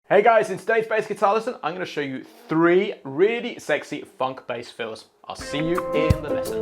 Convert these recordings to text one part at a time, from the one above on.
Hey guys, in today's bass guitar lesson, I'm going to show you 3 really sexy funk bass fills. I'll see you in the lesson.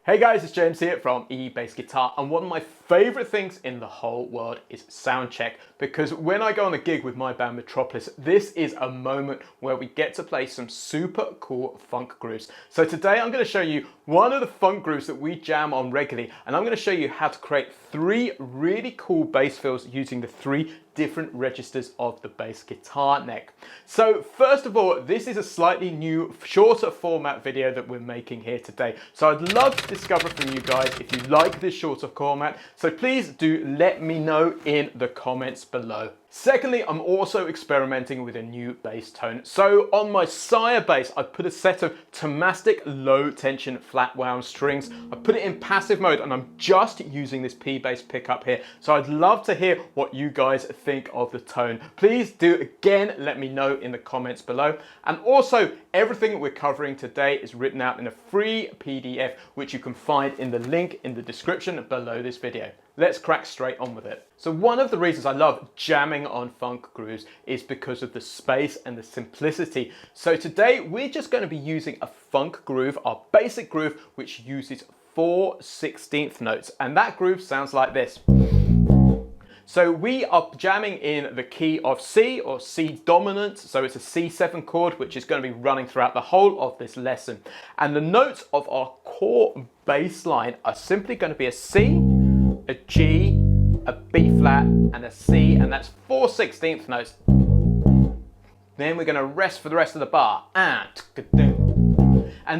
Hey guys, it's James here from eBassGuitar, and one of my favourite things in the whole world is sound check, because when I go on a gig with my band Metropolis, this is a moment where we get to play some super cool funk grooves. So today I'm going to show you one of the funk grooves that we jam on regularly, and I'm going to show you how to create 3 really cool bass fills using the 3 different registers of the bass guitar neck. So first of all, this is a slightly new, shorter format video that we're making here today. So I'd love to discover from you guys if you like this shorter format. So please do let me know in the comments below. Secondly, I'm also experimenting with a new bass tone. So on my Sire bass, I put a set of Tomastic low tension flat wound strings. I put it in passive mode and I'm just using this P bass pickup here. So I'd love to hear what you guys think of the tone. Please do again, let me know in the comments below. And also everything we're covering today is written out in a free PDF, which you can find in the link in the description below this video. Let's crack straight on with it. So one of the reasons I love jamming on funk grooves is because of the space and the simplicity. So today we're just going to be using a funk groove, our basic groove, which uses 4/16 notes. And that groove sounds like this. So we are jamming in the key of C, or C dominant. So it's a C7 chord, which is going to be running throughout the whole of this lesson. And the notes of our core bass line are simply going to be a C, a G, a B flat, and a C, and that's 4/16 notes. Then we're going to rest for the rest of the bar. And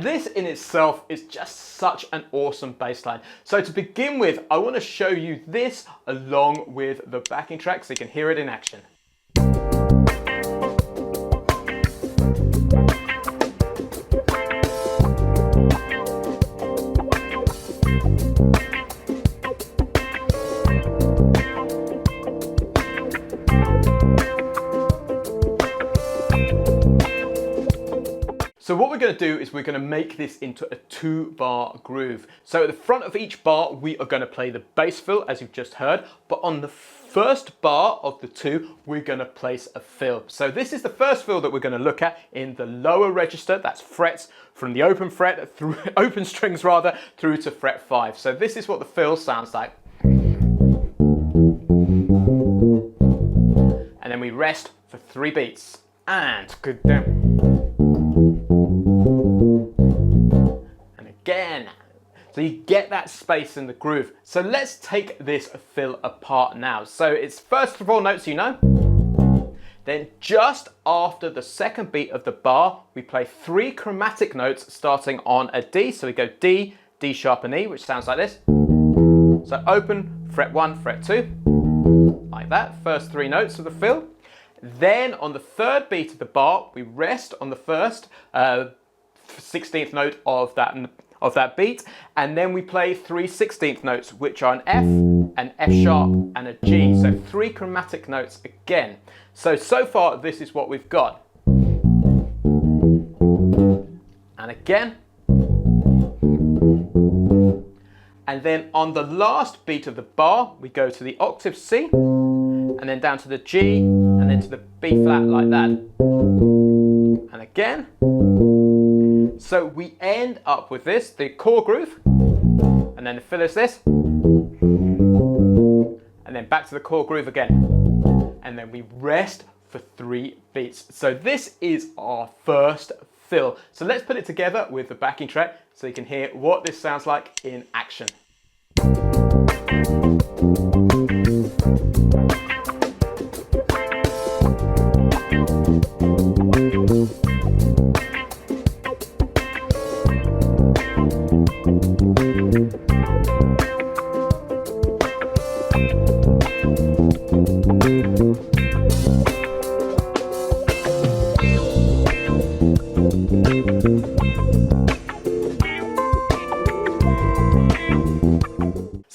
this in itself is just such an awesome bass line. So to begin with, I want to show you this along with the backing track so you can hear it in action. So what we're going to do is we're going to make this into a 2-bar groove. So at the front of each bar, we are going to play the bass fill, as you've just heard, but on the first bar of the 2, we're going to place a fill. So this is the first fill that we're going to look at in the lower register, that's frets from the open fret, through open strings rather, through to fret 5. So this is what the fill sounds like. And then we rest for 3 beats. And good down. Again. So you get that space in the groove. So let's take this fill apart now. So it's first of all notes you know. Then just after the second beat of the bar, we play 3 chromatic notes starting on a D. So we go D, D sharp and E, which sounds like this. So open, fret 1, fret 2, like that, first 3 notes of the fill. Then on the third beat of the bar, we rest on the first 16th note of that beat, and then we play 3 16th notes, which are an F, an F sharp, and a G. So 3 chromatic notes again. So far this is what we've got. And again. And then on the last beat of the bar, we go to the octave C, and then down to the G, and then to the B flat like that. And again. So we end up with this, the core groove, and then the fill is this, and then back to the core groove again. And then we rest for 3 beats. So this is our first fill. So let's put it together with the backing track so you can hear what this sounds like in action.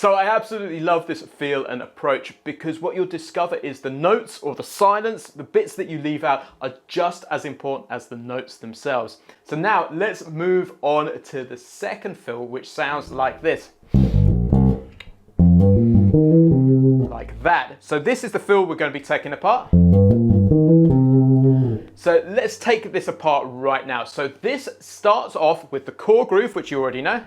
So I absolutely love this feel and approach because what you'll discover is the notes or the silence, the bits that you leave out are just as important as the notes themselves. So now let's move on to the second fill, which sounds like this. Like that. So this is the fill we're going to be taking apart. So let's take this apart right now. So this starts off with the core groove, which you already know.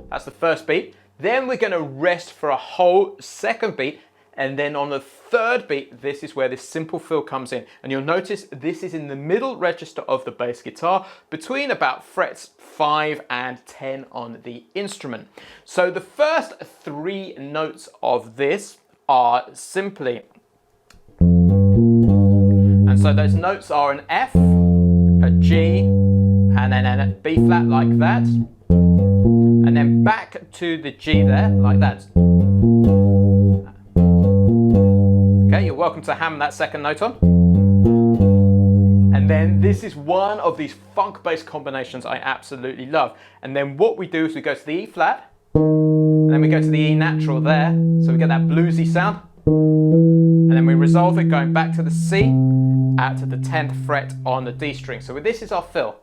That's the first beat. Then we're going to rest for a whole second beat. And then on the third beat, this is where this simple fill comes in. And you'll notice this is in the middle register of the bass guitar between about frets 5 and 10 on the instrument. So the first 3 notes of this are simply, and so those notes are an F, a G, and then a B flat like that, and then back to the G there, like that. Okay, you're welcome to hammer that second note on. And then this is one of these funk bass combinations I absolutely love. And then what we do is we go to the E flat, and then we go to the E natural there, so we get that bluesy sound. And then we resolve it going back to the C out to the 10th fret on the D string. So this is our fill.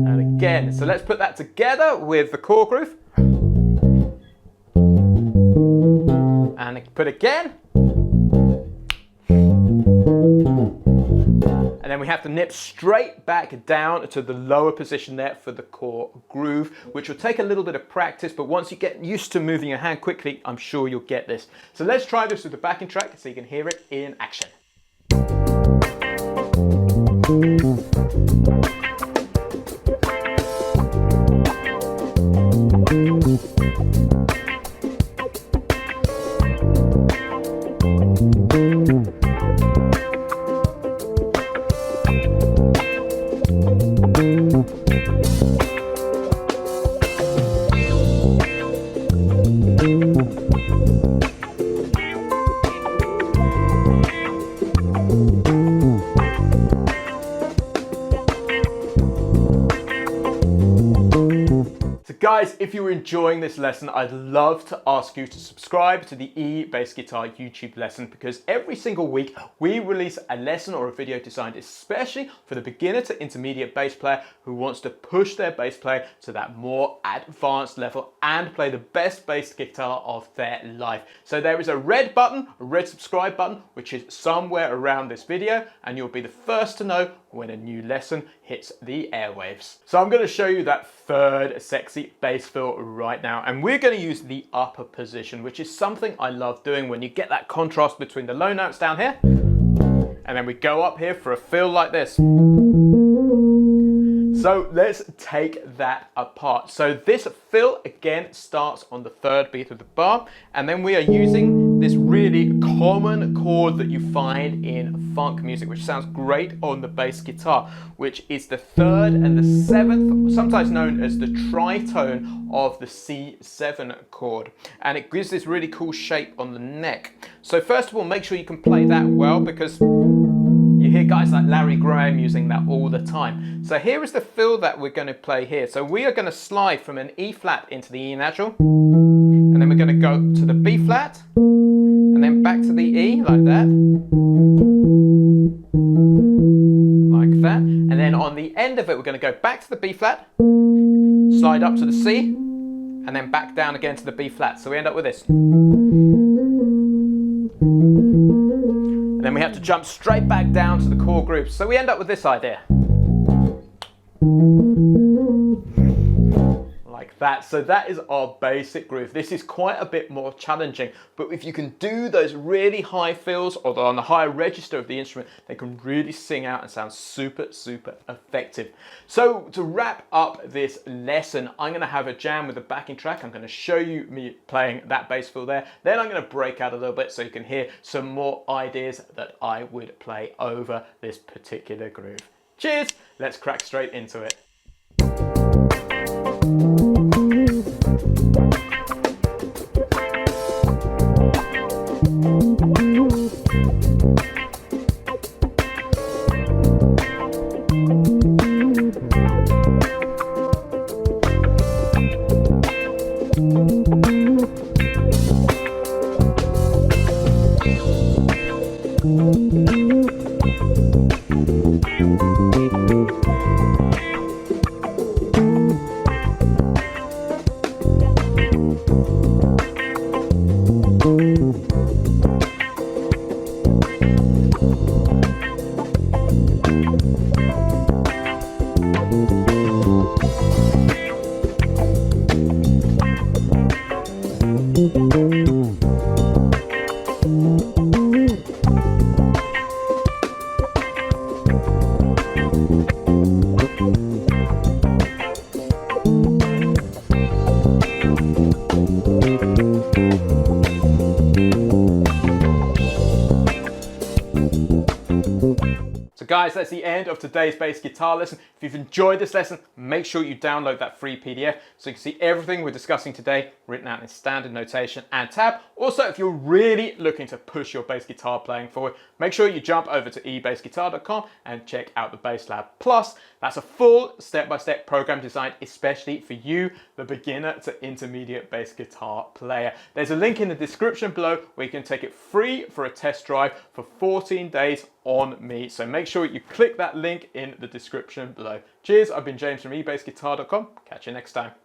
And again, so let's put that together with the core groove. And put again. And then we have to nip straight back down to the lower position there for the core groove, which will take a little bit of practice, but once you get used to moving your hand quickly, I'm sure you'll get this. So let's try this with the backing track so you can hear it in action. Guys, if you're enjoying this lesson, I'd love to ask you to subscribe to the eBassGuitar YouTube lesson because every single week we release a lesson or a video designed especially for the beginner to intermediate bass player who wants to push their bass playing to that more advanced level and play the best bass guitar of their life. So there is a red button, a red subscribe button, which is somewhere around this video, and you'll be the first to know when a new lesson hits the airwaves. So I'm going to show you that third sexy bass fill right now, and we're going to use the upper position, which is something I love doing when you get that contrast between the low notes down here and then we go up here for a fill like this. So let's take that apart. So this fill again starts on the third beat of the bar, and then we are using this really common chord that you find in funk music, which sounds great on the bass guitar, which is the third and the seventh, sometimes known as the tritone of the C7 chord. And it gives this really cool shape on the neck. So first of all, make sure you can play that well, because you hear guys like Larry Graham using that all the time. So here is the fill that we're going to play here. So we are going to slide from an E flat into the E natural, and then we're going to go to the B flat, and then back to the E like that, like that. And then on the end of it, we're going to go back to the B flat, slide up to the C, and then back down again to the B flat. So we end up with this. Then we have to jump straight back down to the core groove. So we end up with this idea. Like that. So that is our basic groove. This is quite a bit more challenging, but if you can do those really high fills or on the higher register of the instrument, they can really sing out and sound super, super effective. So to wrap up this lesson, I'm going to have a jam with the backing track. I'm going to show you me playing that bass fill there. Then I'm going to break out a little bit so you can hear some more ideas that I would play over this particular groove. Cheers! Let's crack straight into it. So guys, that's the end of today's bass guitar lesson. If you've enjoyed this lesson, make sure you download that free PDF so you can see everything we're discussing today written out in standard notation and tab. Also, if you're really looking to push your bass guitar playing forward, make sure you jump over to eBassGuitar.com and check out the Bass Lab Plus. That's a full step-by-step program designed especially for you, the beginner to intermediate bass guitar player. There's a link in the description below where you can take it free for a test drive for 14 days on me. So make sure you click that link in the description below. Cheers, I've been James from eBassGuitar.com. Catch you next time.